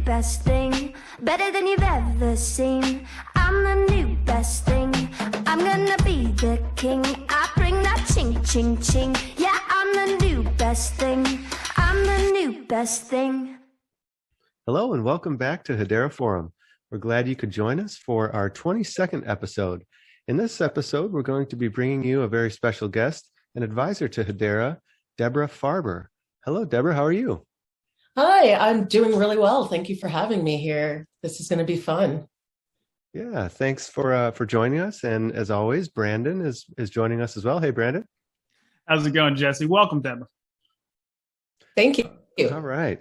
best thing, better than you've ever seen. I'm the new best thing, I'm gonna be the king. I bring that ching, ching, ching. Yeah, I'm the new best thing, I'm the new best thing. Hello and welcome back to Hedera Forum. We're glad you could join us for our 22nd episode. In this episode, we're going to be bringing you a very special guest, an advisor to Hedera, Debra Farber. Hello, Debra. How are you? Hi, I'm doing really well. Thank you for having me here. This is going to be fun. Yeah, thanks for joining us. And as always, Brandon is joining us as well. Hey, Brandon. How's it going, Jesse? Welcome, Debra. Thank you. All right.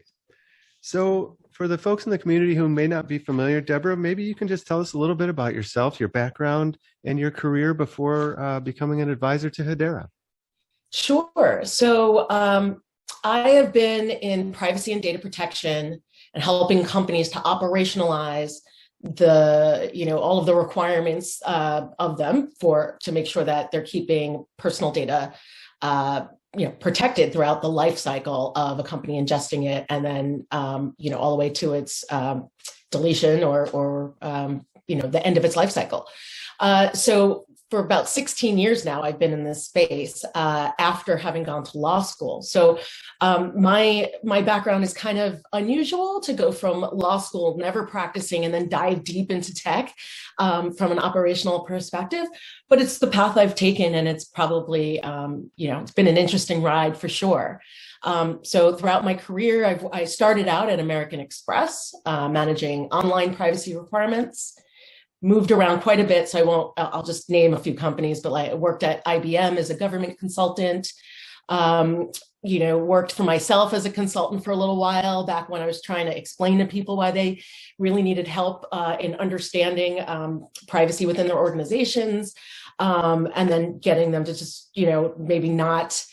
So for the folks in the community who may not be familiar, Debra, maybe you can just tell us a little bit about yourself, your background, and your career before becoming an advisor to Hedera. Sure. So I have been in privacy and data protection and helping companies to operationalize all of the requirements of them to make sure that they're keeping personal data protected throughout the life cycle of a company ingesting it, and then all the way to its deletion or the end of its life cycle. So for about 16 years now, I've been in this space after having gone to law school. So my background is kind of unusual, to go from law school, never practicing, and then dive deep into tech from an operational perspective. But it's the path I've taken, and it's probably, it's been an interesting ride for sure. So throughout my career, I started out at American Express, managing online privacy requirements. Moved around quite a bit, so I'll just name a few companies, but I worked at IBM as a government consultant, worked for myself as a consultant for a little while back when I was trying to explain to people why they really needed help in understanding privacy within their organizations, and then getting them to just, maybe not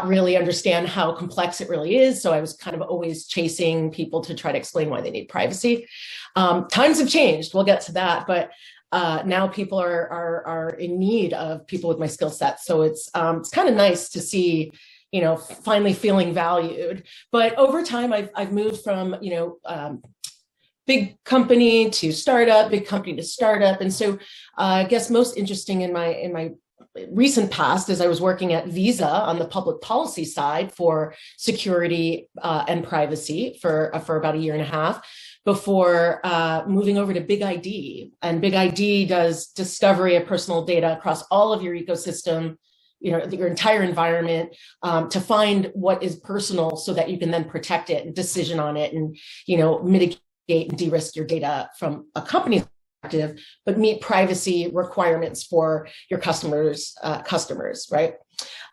really understand how complex it really is. So I was kind of always chasing people to try to explain why they need privacy. Times have changed. We'll get to that, but now people are in need of people with my skill set. So it's kind of nice to see, finally feeling valued. But over time, I've moved from big company to startup, big company to startup, and so I guess most interesting in my recent past is I was working at Visa on the public policy side for security and privacy for about a year and a half before moving over to Big ID. And Big ID does discovery of personal data across all of your ecosystem, your entire environment, to find what is personal so that you can then protect it and decision on it and, mitigate and de-risk your data from a company's perspective, but meet privacy requirements for your customers, right?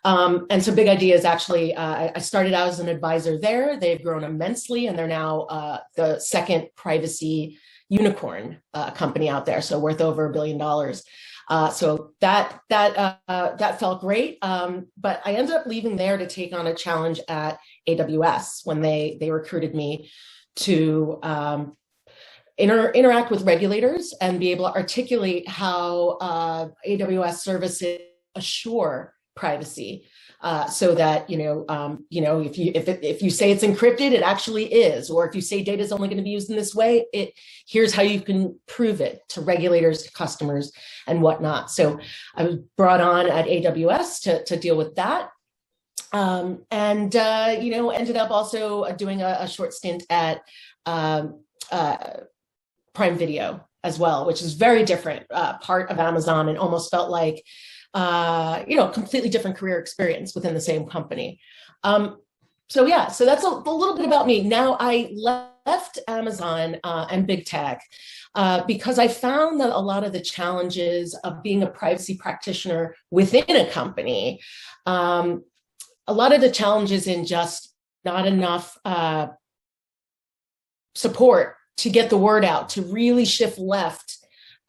And so Big Idea is actually, I started out as an advisor there. They've grown immensely, and they're now the second privacy unicorn company out there, so worth over $1 billion. So that felt great, but I ended up leaving there to take on a challenge at AWS when they recruited me to interact with regulators and be able to articulate how AWS services assure privacy, so that if you say it's encrypted, it actually is, or if you say data is only going to be used in this way, here's how you can prove it to regulators, to customers, and whatnot. So I was brought on at AWS to deal with that. Ended up also doing a short stint at Prime Video as well, which is very different part of Amazon, and almost felt like, completely different career experience within the same company. So that's a little bit about me. Now, I left Amazon and big tech because I found that a lot of the challenges of being a privacy practitioner within a company, a lot of the challenges in just not enough support to get the word out, to really shift left,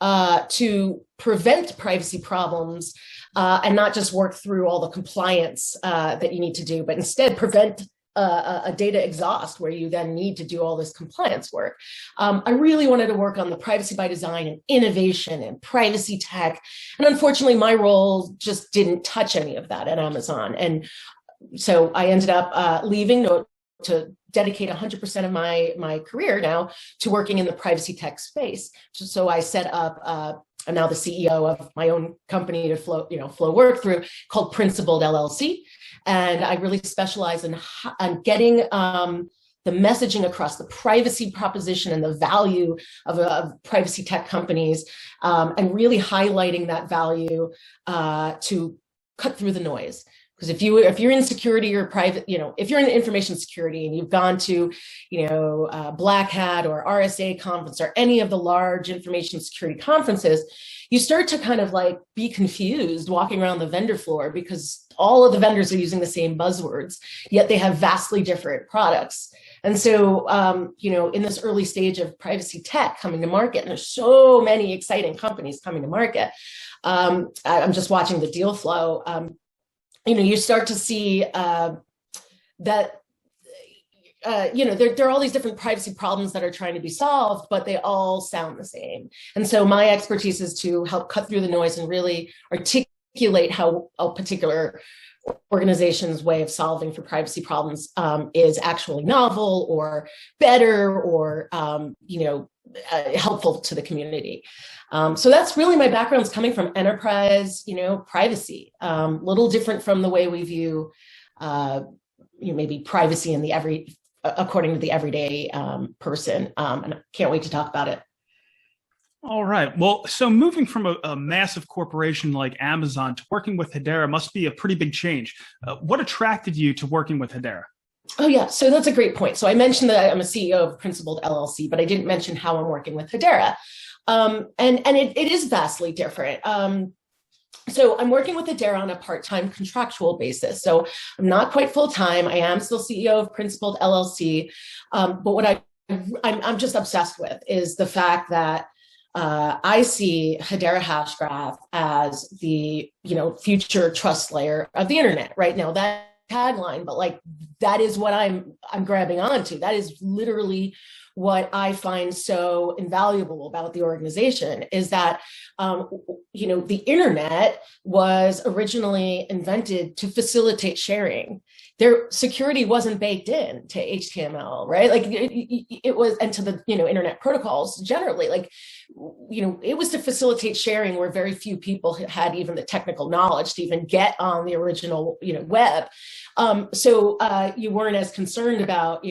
to prevent privacy problems, and not just work through all the compliance that you need to do, but instead prevent a data exhaust where you then need to do all this compliance work. I really wanted to work on the privacy by design and innovation and privacy tech. And unfortunately, my role just didn't touch any of that at Amazon. And so I ended up leaving to dedicate 100% of my career now to working in the privacy tech space. So I set up, I'm now the CEO of my own company to flow work through, called Principled LLC. And I really specialize in getting the messaging across the privacy proposition and the value of privacy tech companies, and really highlighting that value to cut through the noise. Because if you're in security or private, if you're in information security and you've gone to, Black Hat or RSA conference or any of the large information security conferences, you start to kind of like be confused walking around the vendor floor because all of the vendors are using the same buzzwords, yet they have vastly different products. And so, in this early stage of privacy tech coming to market, and there's so many exciting companies coming to market, I'm just watching the deal flow. You start to see that, there are all these different privacy problems that are trying to be solved, but they all sound the same. And so my expertise is to help cut through the noise and really articulate how a particular organization's way of solving for privacy problems is actually novel or better or, helpful to the community. So that's really my background's coming from enterprise, privacy, little different from the way we view, maybe privacy in according to the everyday person. And I can't wait to talk about it. All right. Well, so moving from a massive corporation like Amazon to working with Hedera must be a pretty big change. What attracted you to working with Hedera? Oh, yeah. So that's a great point. So I mentioned that I'm a CEO of Principled LLC, but I didn't mention how I'm working with Hedera. And it is vastly different. So I'm working with Hedera on a part-time contractual basis. So I'm not quite full-time. I am still CEO of Principled LLC. But what I'm just obsessed with is the fact that I see Hedera Hashgraph as the, future trust layer of the internet right now. That tagline, but that is what I'm grabbing onto. That is literally what I find so invaluable about the organization is that, the internet was originally invented to facilitate sharing. Their security wasn't baked in to HTML, right? It was, and to the, internet protocols generally, it was to facilitate sharing where very few people had even the technical knowledge to even get on the original, web. So you weren't as concerned about,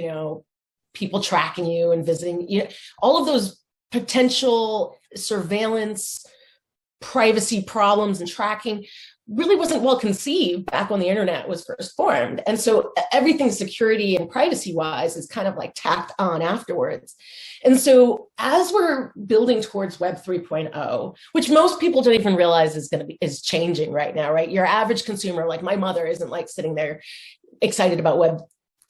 people tracking you and visiting, all of those potential surveillance, privacy problems and tracking really wasn't well conceived back when the internet was first formed. And so everything security and privacy wise is kind of tacked on afterwards. And so as we're building towards Web 3.0, which most people don't even realize is changing right now, right? Your average consumer, like my mother, isn't sitting there excited about Web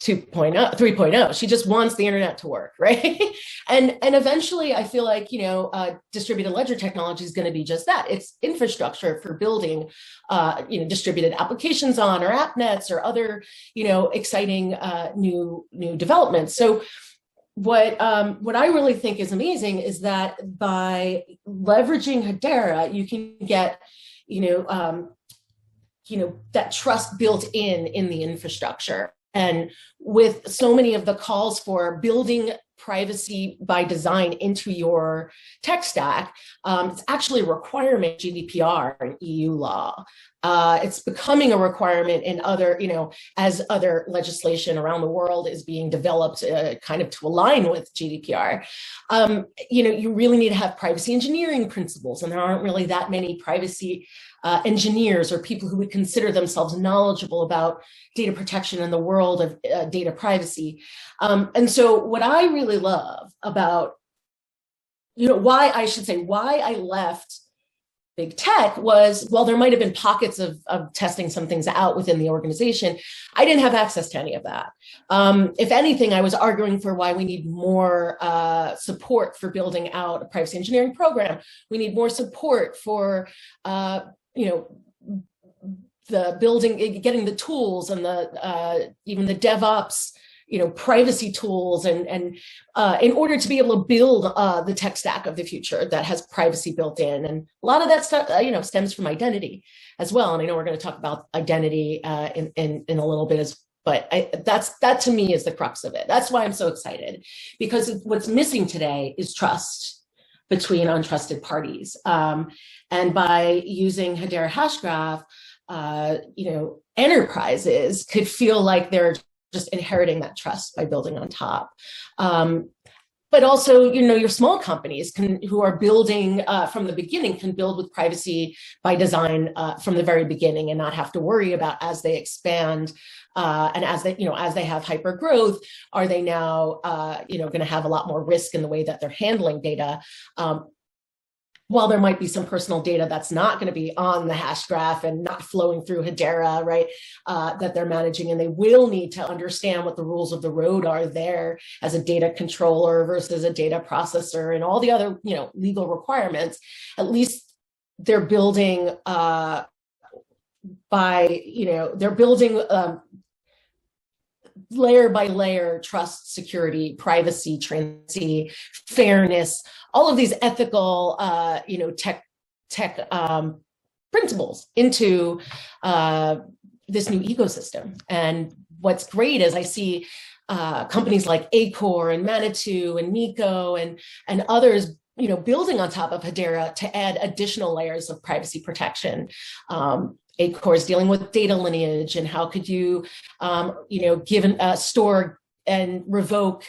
2.0, 3.0. She just wants the internet to work, right? And eventually I feel like, distributed ledger technology is going to be just that. It's infrastructure for building, distributed applications on or app nets or other, exciting new developments. So what I really think is amazing is that by leveraging Hedera, you can get, that trust built in the infrastructure. And with so many of the calls for building privacy by design into your tech stack, it's actually a requirement, GDPR and EU law. It's becoming a requirement in other, as other legislation around the world is being developed kind of to align with GDPR. You really need to have privacy engineering principles, and there aren't really that many privacy engineers or people who would consider themselves knowledgeable about data protection in the world of data privacy. And so what I really love about, why I left big tech was, while there might have been pockets of testing some things out within the organization, I didn't have access to any of that. If anything, I was arguing for why we need more support for building out a privacy engineering program. We need more support for, the building, getting the tools and even the DevOps, privacy tools, and in order to be able to build the tech stack of the future that has privacy built in. And a lot of that stuff, stems from identity as well. And I know we're going to talk about identity in a little bit But that to me is the crux of it. That's why I'm so excited, because what's missing today is trust between untrusted parties. And by using Hedera Hashgraph, enterprises could feel like they're just inheriting that trust by building on top. But also, your small companies who are building from the beginning can build with privacy by design from the very beginning and not have to worry about as they expand and as they have hyper growth, are they now going to have a lot more risk in the way that they're handling data. While there might be some personal data that's not going to be on the hash graph and not flowing through Hedera, right, that they're managing, and they will need to understand what the rules of the road are there as a data controller versus a data processor and all the other, legal requirements. At least they're building layer by layer, trust, security, privacy, transparency, fairness, all of these ethical, tech principles into this new ecosystem. And what's great is I see companies like Acor and Manitou and Nico and others, building on top of Hedera to add additional layers of privacy protection. Acor is dealing with data lineage and how could you, store and revoke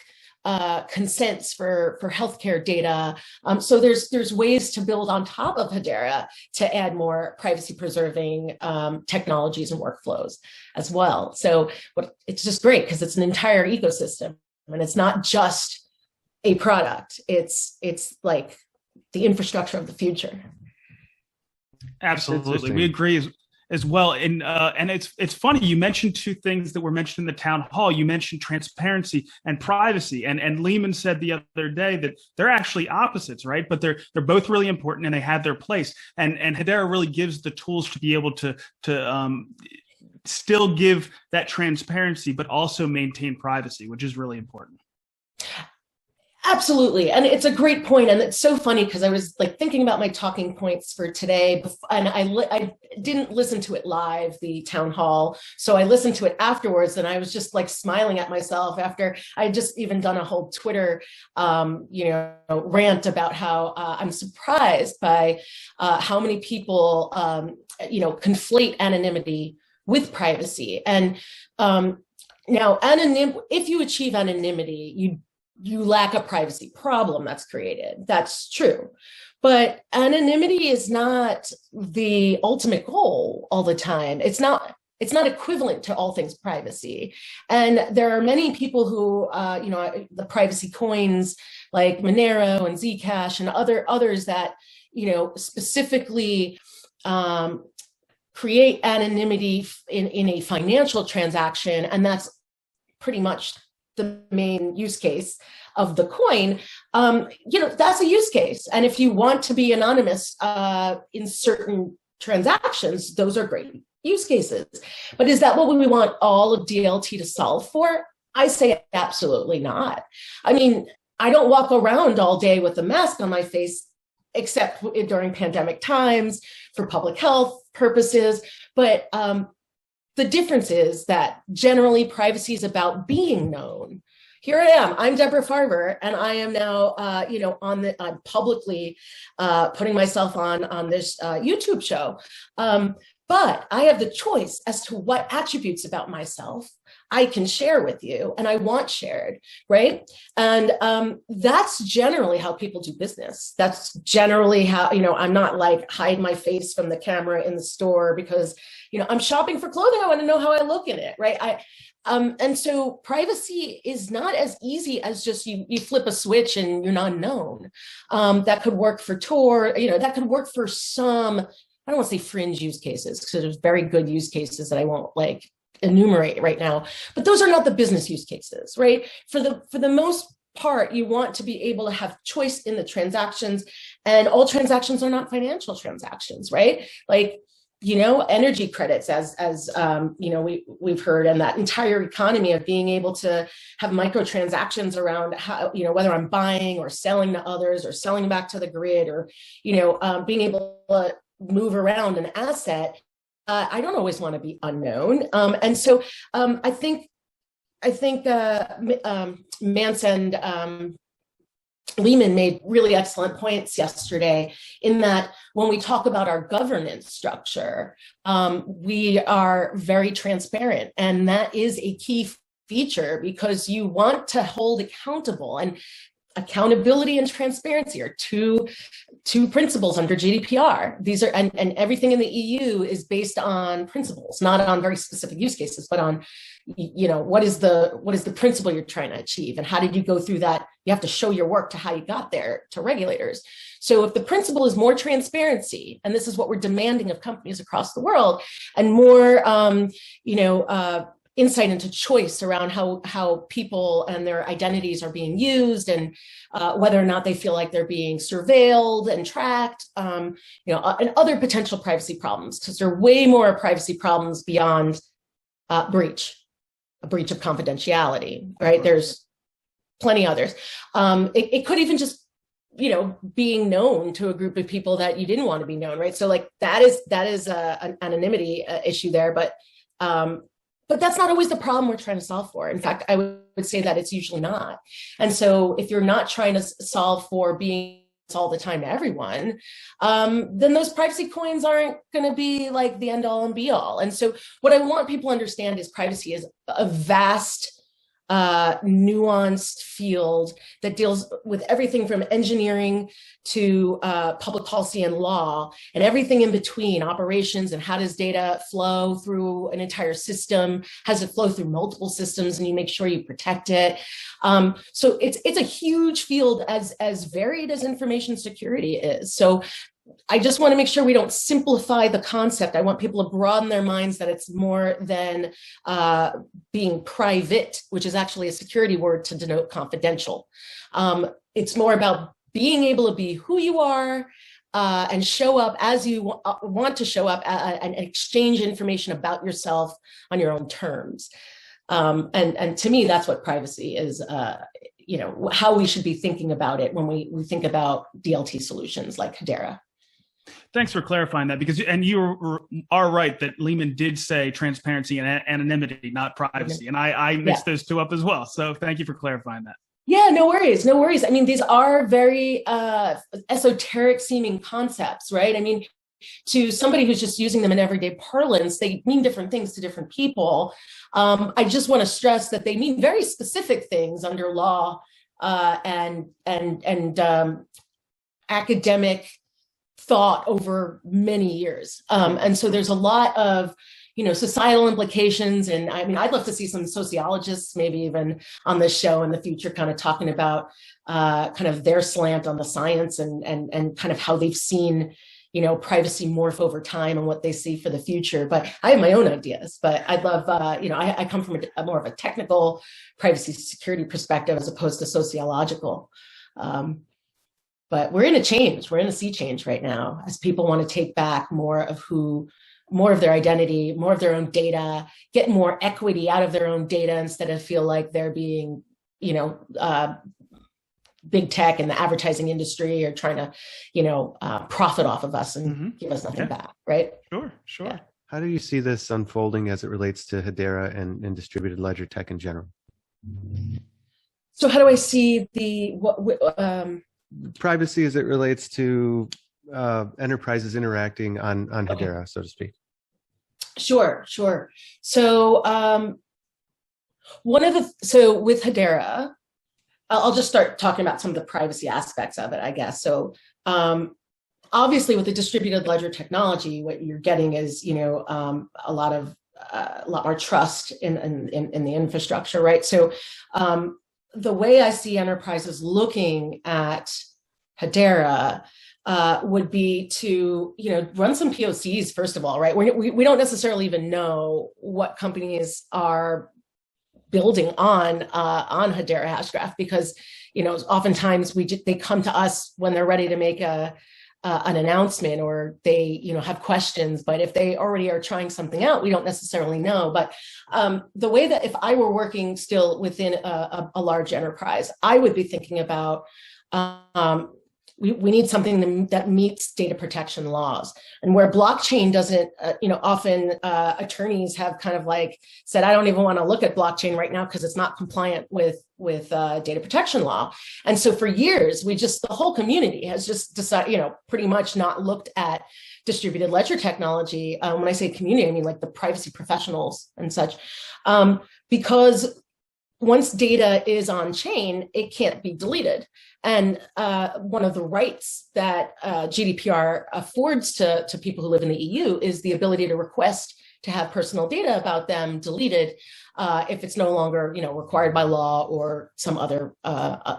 consents for healthcare data. So there's ways to build on top of Hedera to add more privacy preserving technologies and workflows as well. So it's just great because it's an entire ecosystem and it's not just a product. It's like the infrastructure of the future. Absolutely, we agree as well. And it's funny, you mentioned two things that were mentioned in the town hall. You mentioned transparency and privacy. And Lehman said the other day that they're actually opposites, right? But they're both really important and they have their place. And Hedera really gives the tools to be able to still give that transparency, but also maintain privacy, which is really important. Absolutely. And it's a great point. And it's so funny because I was thinking about my talking points for today, and I didn't listen to it live, the town hall. So I listened to it afterwards and I was just smiling at myself after I had just even done a whole Twitter, rant about how I'm surprised by how many people, conflate anonymity with privacy. And now if you achieve anonymity, you lack a privacy problem that's created. That's true. But anonymity is not the ultimate goal all the time. It's not equivalent to all things privacy. And there are many people who, the privacy coins like Monero and Zcash and others that, specifically create anonymity in a financial transaction. And that's pretty much the main use case of the coin, that's a use case. And if you want to be anonymous in certain transactions, those are great use cases. But is that what we want all of DLT to solve for? I say absolutely not. I mean, I don't walk around all day with a mask on my face, except during pandemic times for public health purposes. But the difference is that generally privacy is about being known. Here I am. I'm Debra Farber, and I am now, I'm publicly putting myself on this YouTube show. But I have the choice as to what attributes about myself I can share with you and I want shared, right? And that's generally how people do business. That's generally how, I'm not hide my face from the camera in the store because, I'm shopping for clothing. I want to know how I look in it, right? And so privacy is not as easy as just you flip a switch and you're not known. That could work for Tor, that could work for some, I don't want to say fringe use cases because there's very good use cases that I won't enumerate right now, but those are not the business use cases, right? For the most part, you want to be able to have choice in the transactions, and all transactions are not financial transactions, right? Energy credits, as we've heard, and that entire economy of being able to have microtransactions around how, whether I'm buying or selling to others or selling back to the grid or, being able to move around an asset I don't always want to be unknown. And so I think Mance and Lehman made really excellent points yesterday in that when we talk about our governance structure, we are very transparent. And that is a key feature because you want to hold accountable, and accountability and transparency are two principles under GDPR. These are, and everything in the EU is based on principles, not on very specific use cases, but on, what is the principle you're trying to achieve, and how did you go through that? You have to show your work to how you got there to regulators. So if the principle is more transparency, and this is what we're demanding of companies across the world, and more, insight into choice around how people and their identities are being used, and whether or not they feel like they're being surveilled and tracked, and other potential privacy problems, because there are way more privacy problems beyond a breach of confidentiality, right? There's plenty others. It could even just, being known to a group of people that you didn't want to be known, right? So like that is an anonymity issue there, but that's not always the problem we're trying to solve for. In fact, I would say that it's usually not. And so if you're not trying to solve for being all the time to everyone, then those privacy coins aren't going to be like the end all and be all. And so what I want people to understand is privacy is a vast, nuanced field that deals with everything from engineering to public policy and law, and everything in between, operations, and how does data flow through an entire system? Has it flow through multiple systems, and you make sure you protect it? So it's a huge field, as varied as information security is. So I just want to make sure we don't simplify the concept. I want people to broaden their minds that it's more than being private, which is actually a security word to denote confidential. It's more about being able to be who you are and show up as you want to show up, and exchange information about yourself on your own terms. And to me, that's what privacy is. How we should be thinking about it when we think about DLT solutions like Hedera. Thanks for clarifying that, because you are right that Lehman did say transparency and anonymity, not privacy, and I mixed those two up as well. So thank you for clarifying that. Yeah, no worries. I mean, these are very esoteric seeming concepts, right? I mean, to somebody who's just using them in everyday parlance, they mean different things to different people. I just want to stress that they mean very specific things under law and academic thought over many years. And so there's a lot of, societal implications. And I mean, I'd love to see some sociologists, maybe even on this show in the future, kind of talking about kind of their slant on the science and kind of how they've seen, privacy morph over time and what they see for the future. But I have my own ideas, but I'd love, I come from a more of a technical privacy security perspective as opposed to sociological. But we're in a sea change right now, as people want to take back more of their identity, more of their own data, get more equity out of their own data instead of feel like they're being, big tech and the advertising industry are trying to, profit off of us and give us nothing back, right? Sure. Yeah. How do you see this unfolding as it relates to Hedera and distributed ledger tech in general? So how do I see privacy as it relates to enterprises interacting on Hedera, so to speak? Sure. So with Hedera, I'll just start talking about some of the privacy aspects of it, I guess. So obviously with the distributed ledger technology, what you're getting is, a lot more trust in the infrastructure, right? So the way I see enterprises looking at Hedera would be to, run some POCs, first of all, right? We don't necessarily even know what companies are building on Hedera Hashgraph, because, oftentimes they come to us when they're ready to make an announcement, or they, have questions. But if they already are trying something out, we don't necessarily know. But the way that if I were working still within a large enterprise, I would be thinking about we need something that meets data protection laws. And where blockchain doesn't, often attorneys have kind of like said, I don't even want to look at blockchain right now because it's not compliant with data protection law. And so for years, the whole community has just decided, pretty much not looked at distributed ledger technology. When I say community, I mean like the privacy professionals and such, because once data is on chain, it can't be deleted. And one of the rights that GDPR affords to people who live in the EU is the ability to request to have personal data about them deleted if it's no longer, required by law or some other,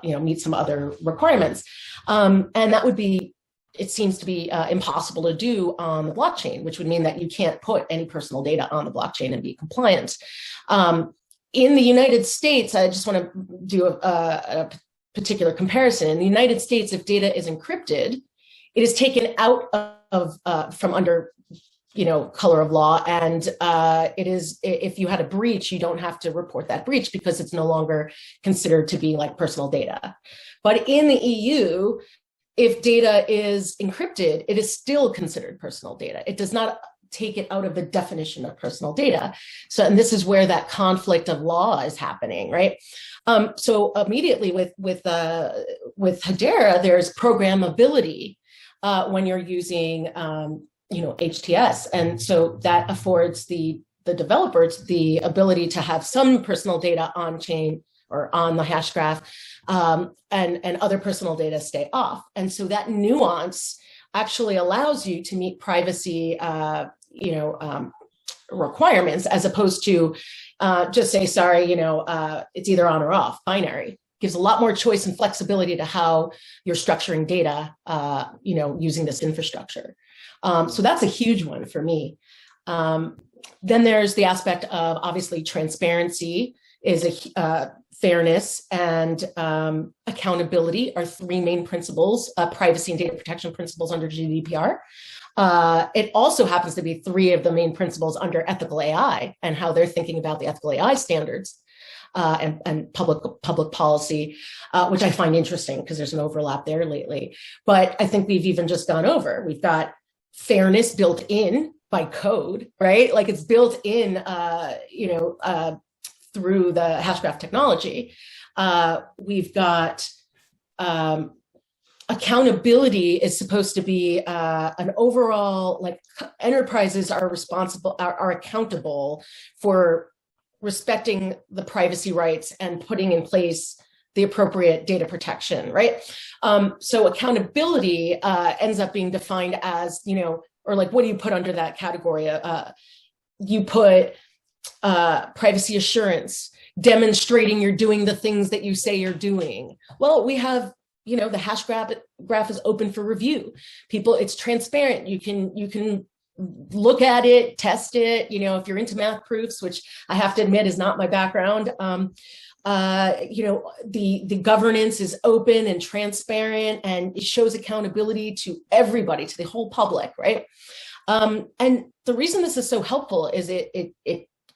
meet some other requirements. And that would be, it seems to be impossible to do on the blockchain, which would mean that you can't put any personal data on the blockchain and be compliant. In the United States, I just want to do a particular comparison. In the United States, if data is encrypted, it is taken out of from under color of law, and it is, if you had a breach, you don't have to report that breach because it's no longer considered to be like personal data. But in the EU, if data is encrypted, it is still considered personal data. It does not take it out of the definition of personal data. So, and this is where that conflict of law is happening, right? So immediately with Hedera, there's programmability when you're using, HTS. And so that affords the developers the ability to have some personal data on chain or on the hash graph, and other personal data stay off. And so that nuance actually allows you to meet privacy, requirements, as opposed to just say, sorry, it's either on or off, binary. Gives a lot more choice and flexibility to how you're structuring data, using this infrastructure. So that's a huge one for me. Then there's the aspect of, obviously, transparency is fairness and accountability are three main principles, privacy and data protection principles under GDPR. It also happens to be three of the main principles under ethical AI and how they're thinking about the ethical AI standards and public policy, which I find interesting because there's an overlap there lately. But I think we've even just gone over. We've got fairness built in by code, right? Like it's built in, through the Hashgraph technology. We've got accountability is supposed to be an overall, like enterprises are accountable for respecting the privacy rights and putting in place the appropriate data protection, right? So accountability ends up being defined as, or like, what do you put under that category? You put privacy assurance, demonstrating you're doing the things that you say you're doing. Well, we have, the Hashgraph is open for review. It's transparent. You can look at it, test it. If you're into math proofs, which I have to admit is not my background. The governance is open and transparent, and it shows accountability to everybody, to the whole public, right? And the reason this is so helpful is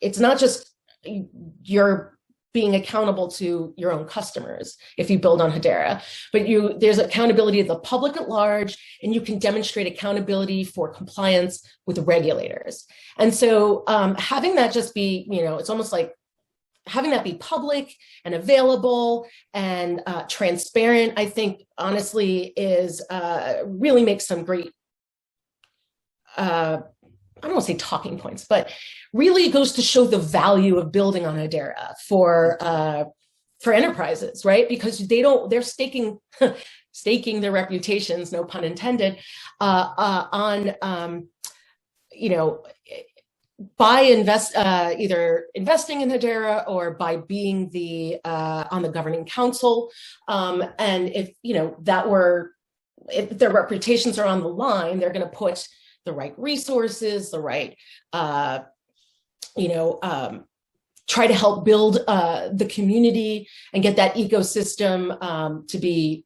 it's not just you're being accountable to your own customers if you build on Hedera, but there's accountability of the public at large, and you can demonstrate accountability for compliance with regulators. And so having that just be, it's almost like having that be public and available and transparent, I think honestly is really makes some great, I don't want to say talking points, but really goes to show the value of building on Hedera for enterprises, right? Because they're staking their reputations, no pun intended, on by either investing in Hedera or by being on the governing council, and if their reputations are on the line, they're going to put the right resources, the right, try to help build the community and get that ecosystem to be,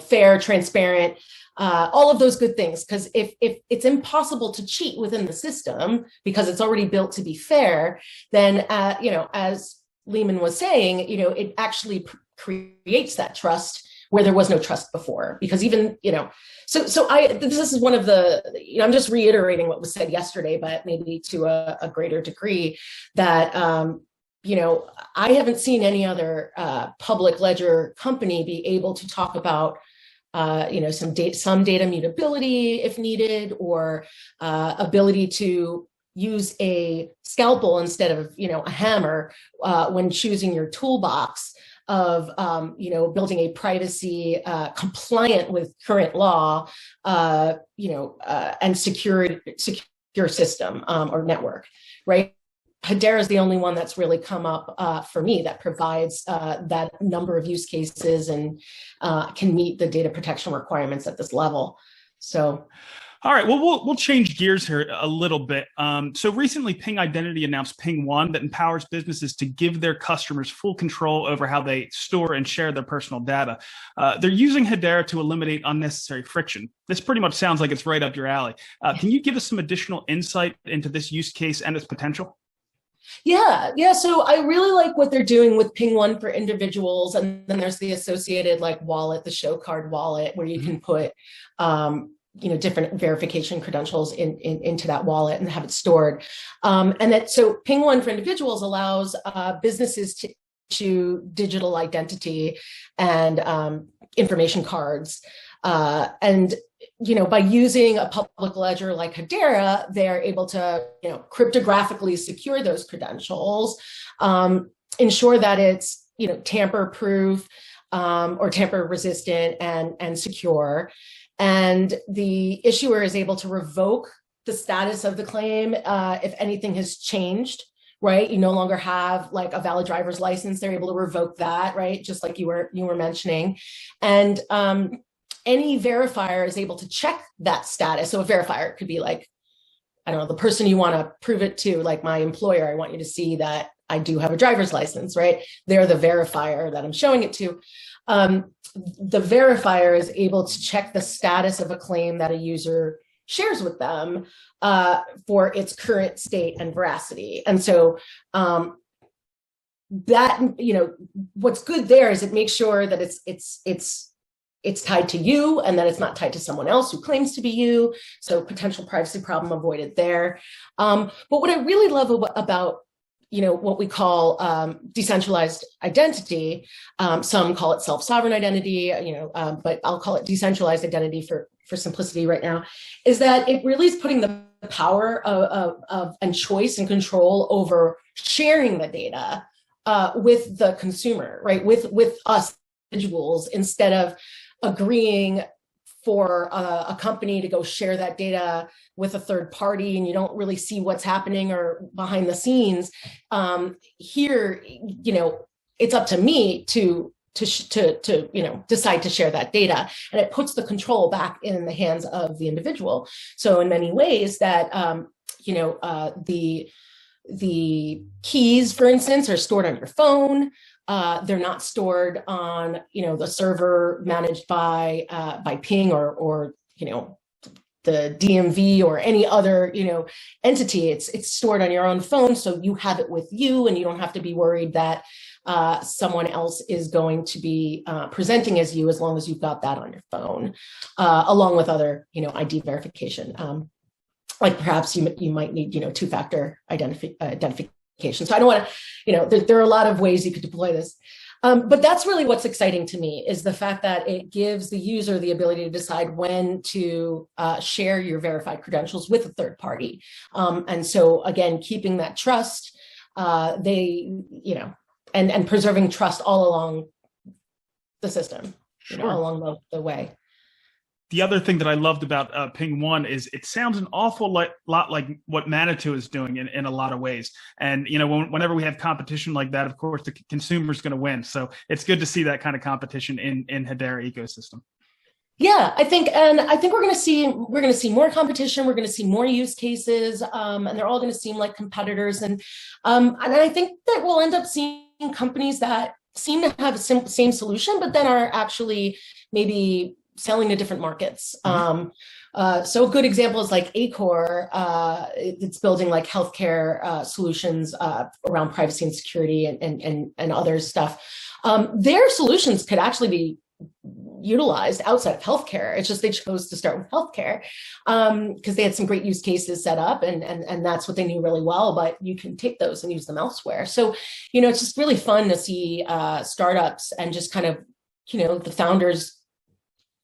fair, transparent, all of those good things. Because if it's impossible to cheat within the system because it's already built to be fair, then, as Lehman was saying, it actually creates that trust where there was no trust before. Because even, this is one of the, I'm just reiterating what was said yesterday, but maybe to a greater degree, that, I haven't seen any other public ledger company be able to talk about some data mutability if needed, or ability to use a scalpel instead of a hammer when choosing your toolbox of building a privacy compliant with current law and secure system or network, right? Hedera is the only one that's really come up for me that provides that number of use cases and can meet the data protection requirements at this level. So, all right, well, we'll change gears here a little bit. So recently, Ping Identity announced Ping One, that empowers businesses to give their customers full control over how they store and share their personal data. They're using Hedera to eliminate unnecessary friction. This pretty much sounds like it's right up your alley. Can you give us some additional insight into this use case and its potential? Yeah. So I really like what they're doing with Ping One for individuals, and then there's the associated wallet, the show card wallet, where you can put different verification credentials into that wallet and have it stored. So Ping One for individuals allows businesses to digital identity and information cards, and by using a public ledger like Hedera, they're able to, cryptographically secure those credentials, ensure that it's, tamper-proof or tamper-resistant and secure. And the issuer is able to revoke the status of the claim if anything has changed, right? You no longer have a valid driver's license. They're able to revoke that, right? Just like you were mentioning. And any verifier is able to check that status. So a verifier could be the person you want to prove it to, like my employer. I want you to see that I do have a driver's license, right? They're the verifier that I'm showing it to. The verifier is able to check the status of a claim that a user shares with them for its current state and veracity. And so that, what's good there is it makes sure that it's tied to you and that it's not tied to someone else who claims to be you. So potential privacy problem avoided there. But what I really love about what we call decentralized identity, some call it self-sovereign identity, but I'll call it decentralized identity for simplicity right now, is that it really is putting the power of and choice and control over sharing the data with the consumer, right? With us individuals, instead of agreeing for a company to go share that data with a third party and you don't really see what's happening or behind the scenes. Here, it's up to me to decide to share that data, and it puts the control back in the hands of the individual. So in many ways that, the keys, for instance, are stored on your phone. They're not stored on, the server managed by Ping or the DMV or any other, entity. It's stored on your own phone, so you have it with you, and you don't have to be worried that someone else is going to be presenting as you, as long as you've got that on your phone, along with other, ID verification. Like perhaps you might need, two-factor identification. So I don't want to, there are a lot of ways you could deploy this. But that's really what's exciting to me, is the fact that it gives the user the ability to decide when to share your verified credentials with a third party. And so again, keeping that trust, and preserving trust all along the system, along the way. The other thing that I loved about Ping One is it sounds an awful lot like what Manitou is doing in a lot of ways. And, whenever we have competition like that, of course, the consumer is going to win. So it's good to see that kind of competition in Hedera ecosystem. Yeah, I think we're going to see more competition. We're going to see more use cases, and they're all going to seem like competitors. And I think that we'll end up seeing companies that seem to have the same solution, but then are actually maybe selling to different markets. So a good example is like Acor. It's building like healthcare solutions around privacy and security and other stuff. Their solutions could actually be utilized outside of healthcare. It's just they chose to start with healthcare because they had some great use cases set up, and that's what they knew really well. But you can take those and use them elsewhere. So, it's just really fun to see startups and just kind of, the founders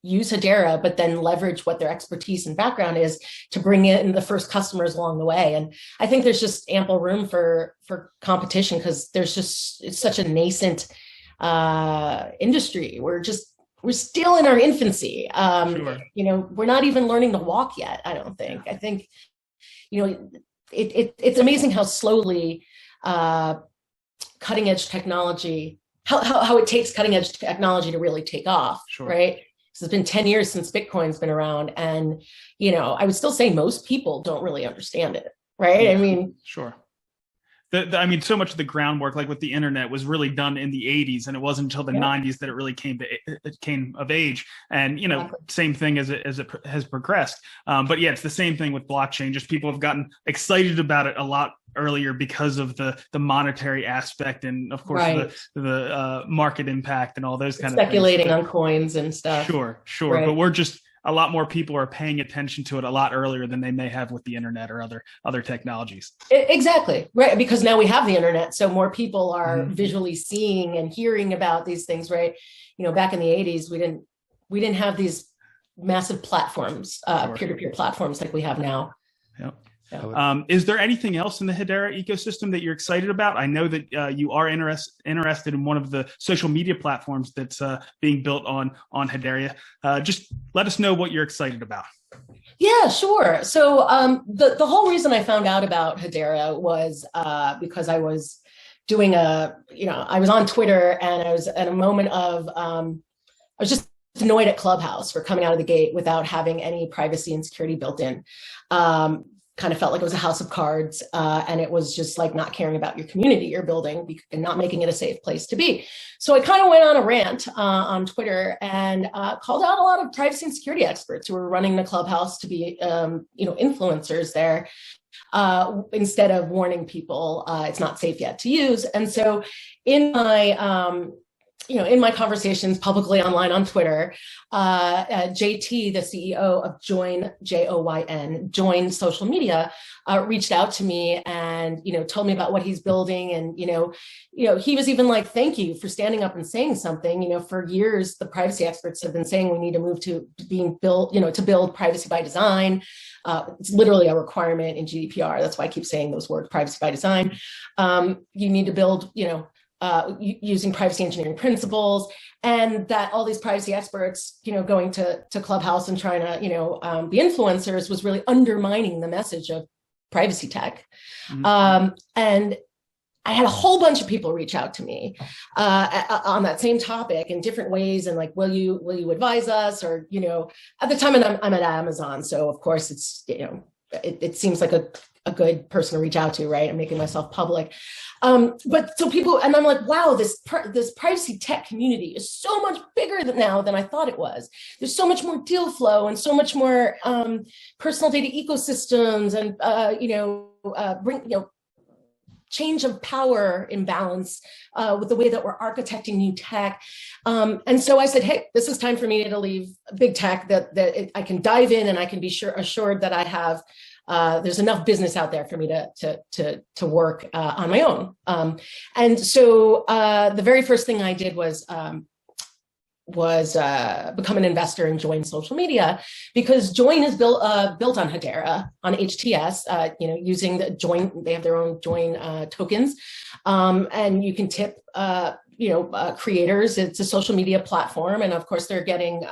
use Hedera, but then leverage what their expertise and background is to bring in the first customers along the way. And I think there's just ample room for competition because it's such a nascent industry. We're still in our infancy. Sure. We're not even learning to walk yet, I don't think. I think, it's amazing how slowly cutting edge technology, how it takes cutting edge technology to really take off, Sure. right? So it's been 10 years since Bitcoin's been around. And, I would still say most people don't really understand it, right? Yeah, I mean, sure. So much of the groundwork, like with the internet, was really done in the 80s, and it wasn't until the 90s that it really came of age. And Exactly. same thing as it has progressed. But yeah, it's the same thing with blockchain. Just people have gotten excited about it a lot earlier because of the monetary aspect, and of course Right. the market impact and all those kind of Speculating things. on coins and stuff. Sure. Right. But a lot more people are paying attention to it a lot earlier than they may have with the internet or other technologies. Exactly. Right. Because now we have the internet. So more people are Mhm. visually seeing and hearing about these things, right? Back in the 80s, we didn't have these massive platforms, Sure. peer-to-peer platforms like we have now. Yep. Yeah. Is there anything else in the Hedera ecosystem that you're excited about? I know that you are interested in one of the social media platforms that's being built on Hedera. Just let us know what you're excited about. Yeah, sure. So the whole reason I found out about Hedera was because I was doing I was on Twitter, and I was at a moment of, I was just annoyed at Clubhouse for coming out of the gate without having any privacy and security built in. Kind of felt like it was a house of cards, and it was just like not caring about your community you're building and not making it a safe place to be. So I kind of went on a rant on Twitter and called out a lot of privacy and security experts who were running the Clubhouse to be, influencers there, instead of warning people it's not safe yet to use. And so in my conversations publicly online on Twitter, JT, the CEO of Join, Join Social Media, reached out to me and, told me about what he's building. And, he was even like, thank you for standing up and saying something. For years, the privacy experts have been saying we need to move to being built, to build privacy by design. It's literally a requirement in GDPR. That's why I keep saying those words, privacy by design. You need to build, using privacy engineering principles, and that all these privacy experts, going to Clubhouse and trying to, be influencers was really undermining the message of privacy tech. Mm-hmm. And I had a whole bunch of people reach out to me on that same topic in different ways, and like, will you advise us? Or, at the time I'm at Amazon, so of course it's, it seems like a good person to reach out to, right? I'm making myself public. But so people, and I'm like, wow, this privacy tech community is so much bigger now than I thought it was. There's so much more deal flow and so much more personal data ecosystems and, change of power imbalance with the way that we're architecting new tech. And so I said, hey, this is time for me to leave big tech that I can dive in and I can be assured that I have there's enough business out there for me to work on my own. And so the very first thing I did was become an investor in Join Social Media, because Join is built on Hedera, on HTS, using the Join. They have their own Join tokens, and you can tip creators. It's a social media platform, and of course they're getting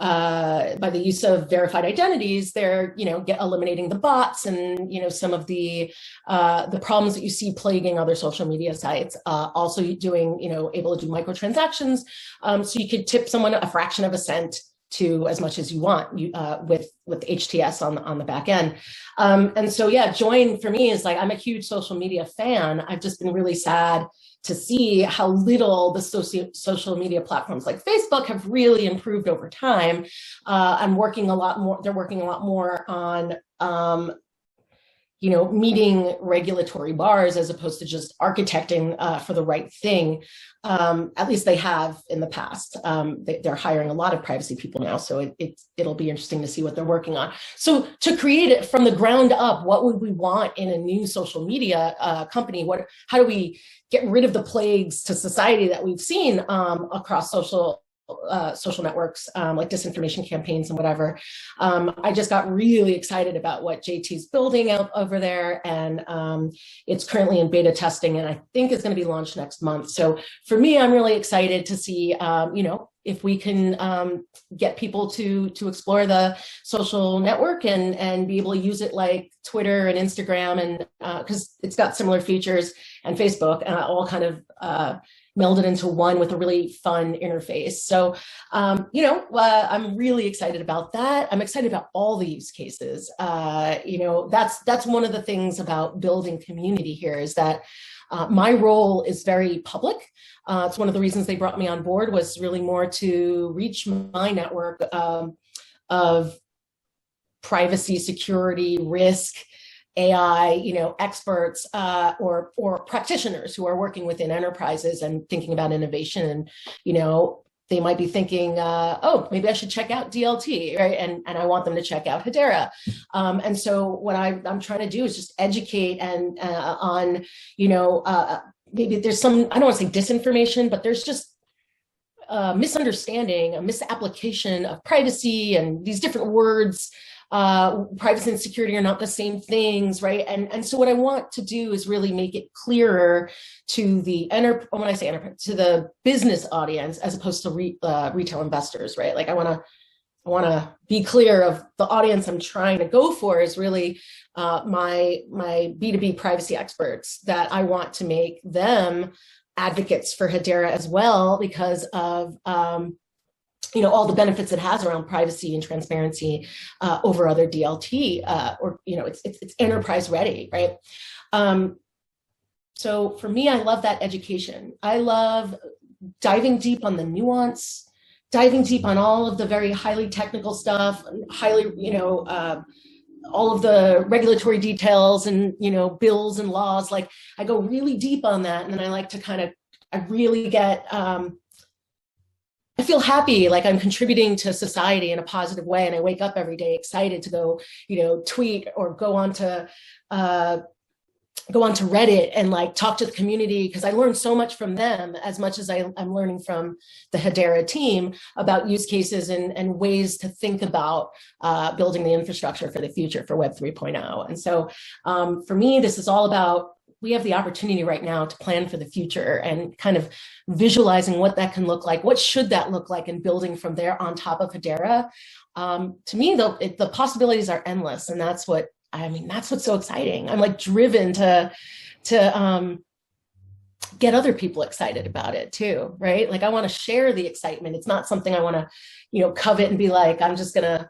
by the use of verified identities, they're eliminating the bots and some of the problems that you see plaguing other social media sites. Also doing able to do microtransactions, so you could tip someone a fraction of a cent to as much as you want with HTS on the back end. And so yeah, Join for me is like, I'm a huge social media fan. I've just been really sad to see how little the social media platforms like Facebook have really improved over time. I'm working a lot more. They're working a lot more on, meeting regulatory bars as opposed to just architecting for the right thing. At least they have in the past. They're hiring a lot of privacy people now, so it'll be interesting to see what they're working on. So to create it from the ground up, what would we want in a new social media company? How do we get rid of the plagues to society that we've seen across social networks, like disinformation campaigns and whatever. I just got really excited about what JT's building out over there, and it's currently in beta testing, and I think it's going to be launched next month. So for me, I'm really excited to see, if we can get people to explore the social network and be able to use it like Twitter and Instagram, and because it's got similar features, and Facebook, all kind of melded into one with a really fun interface. So, I'm really excited about that. I'm excited about all the use cases. That's one of the things about building community here is that my role is very public. It's one of the reasons they brought me on board, was really more to reach my network of privacy, security, risk, AI, experts or practitioners who are working within enterprises and thinking about innovation. And, they might be thinking, oh, maybe I should check out DLT, right? And I want them to check out Hedera. And so what I'm trying to do is just educate and on, maybe there's some, I don't want to say disinformation, but there's just misunderstanding, a misapplication of privacy and these different words. Privacy and security are not the same things, right? And so what I want to do is really make it clearer to the when I say enterprise, to the business audience as opposed to retail investors, right? Like I want to be clear of the audience I'm trying to go for is really my B2B privacy experts, that I want to make them advocates for Hedera as well because of all the benefits it has around privacy and transparency over other DLT, it's enterprise ready, right? So for me, I love that education. I love diving deep on the nuance, diving deep on all of the very highly technical stuff, all of the regulatory details and, bills and laws. Like I go really deep on that. And then I like to I really get, I feel happy, like I'm contributing to society in a positive way. And I wake up every day excited to go, tweet or go on to Reddit and like talk to the community, because I learned so much from them as much as I'm learning from the Hedera team about use cases and ways to think about building the infrastructure for the future for Web 3.0. And so for me, this is all about, we have the opportunity right now to plan for the future and kind of visualizing what that can look like. What should that look like, and building from there on top of Hedera. To me, the possibilities are endless, and that's what's so exciting. I'm like driven to get other people excited about it too, right? Like I want to share the excitement. It's not something I want to, covet and be like, I'm just gonna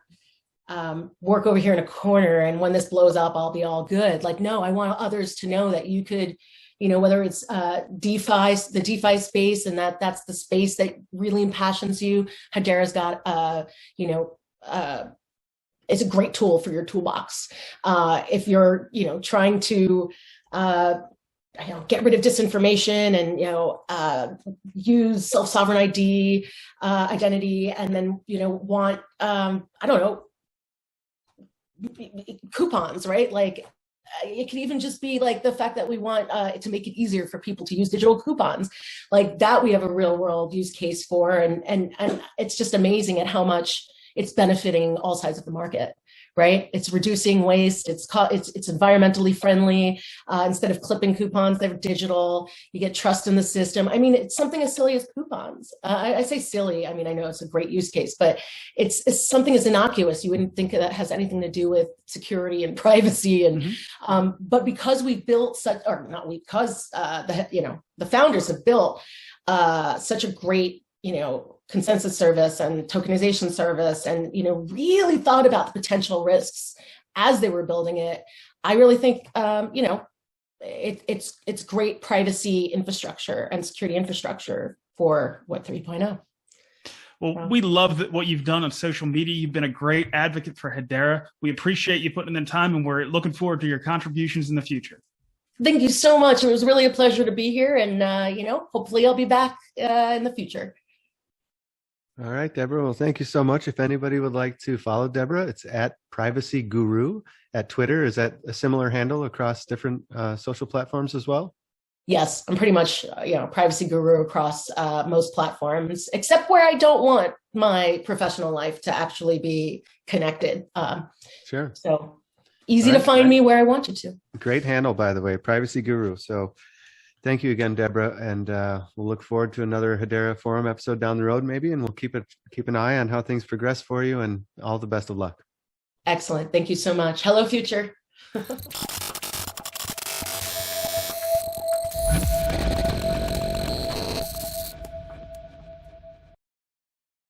work over here in a corner, and when this blows up, I'll be all good. Like, no, I want others to know that you could, whether it's DeFi, the DeFi space, and that's the space that really impassions you. Hedera's got, it's a great tool for your toolbox. If you're, trying to, get rid of disinformation and, use self-sovereign ID, identity, and then, want, coupons, right? Like it could even just be like the fact that we want to make it easier for people to use digital coupons, like that we have a real world use case for, and it's just amazing at how much it's benefiting all sides of the market, right? It's reducing waste. It's environmentally friendly. Instead of clipping coupons, they're digital. You get trust in the system. I mean, it's something as silly as coupons. I say silly. I mean, I know it's a great use case, but it's something as innocuous. You wouldn't think that has anything to do with security and privacy. And but because we built such, or not we, because the founders have built such a great consensus service and tokenization service, and really thought about the potential risks as they were building it. I really think it's great privacy infrastructure and security infrastructure for Web 3.0. Well, we love what you've done on social media. You've been a great advocate for Hedera. We appreciate you putting in the time, and we're looking forward to your contributions in the future. Thank you so much. It was really a pleasure to be here, and hopefully I'll be back in the future. All right, Debra. Well, thank you so much. If anybody would like to follow Debra, it's at Privacy Guru at Twitter. Is that a similar handle across different social platforms as well? Yes, I'm pretty much privacy guru across most platforms, except where I don't want my professional life to actually be connected. Sure. So easy to find me where I want you to. Great handle, by the way, Privacy Guru. So thank you again, Debra, and we'll look forward to another Hedera Forum episode down the road, maybe, and we'll keep an eye on how things progress for you, and all the best of luck. Excellent. Thank you so much. Hello, future.